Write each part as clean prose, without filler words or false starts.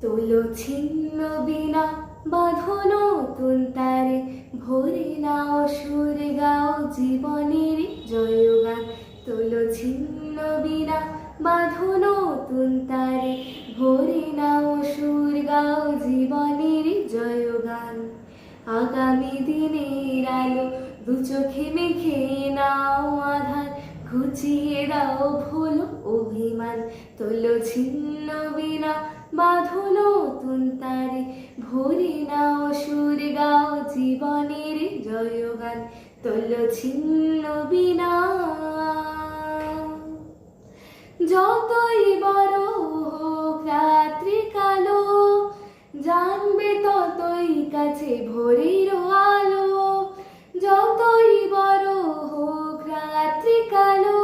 তোলো ছিন্ন বিনা বাঁধো নতুন তারে, ভরে নাও সুর গাও জীবনের জয়গান। তোলো ছিন্ন বিনা বাঁধো নতুন তারে, ভরে নাও সুর গাও জীবনের জয়গান। আগামী দিনের আলো দু চোখে মেখে নাও আধার, ঘুচিয়ে দাও ভুল অভিমান। তোলো ছিন্ন বিনা বাঁধো নতুন তারে, ভরে নাও সুর গাও জীবনের জয়গান। তোলো ছিন্ন বিনা। যতই বড় হোক রাত্রি কালো, জানবে ততই কাছে ভোরের আলো। যতই বড় হোক রাত্রি কালো,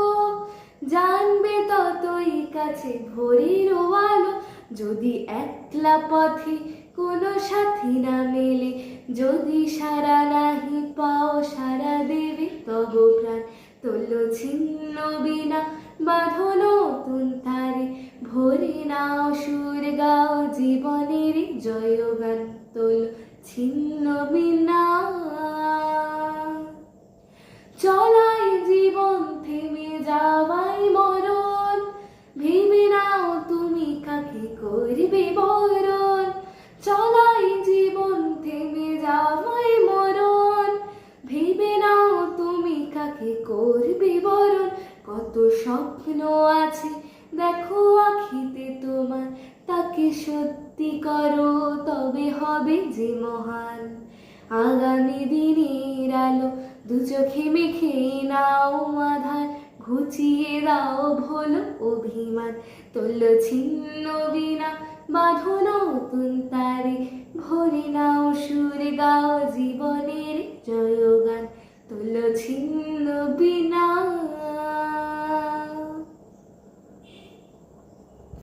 জানবে ততই কাছে ভোরের আলো। যদি একলা পথে কোনো সাথী না মেলে, যদি সারা নাহি পাও সারা দেবে তব প্রাণ। তোলো ছিন্ন বিনা বাঁধো নতুন তারে, ভরে নাও সুর গাও জীবনের জয়গান। তোলো ছিন্ন বিনা। চলাই জীবন থেমে যাওয়াই মরণ, ভেবে নাও তুমি কাকে করবে বরণ। চলাই জীবন থেমে যাওয়াই মরণ, ভেবে নাও তুমি কাকে করবে বরণ। কত স্বপ্ন আছে দেখো আখিতে তোমার, তাকে সত্যি করো তবে হবে যে মহান। আগামী দিনের আলো দু চোখে মেখে নাও আধার, ঘুচিয়ে দাও ভুল অভিমান। তোলো ছিন্ন বিনা বাঁধো নতুন তারে, ভরে নাও সুর গাও জীবনের জয়।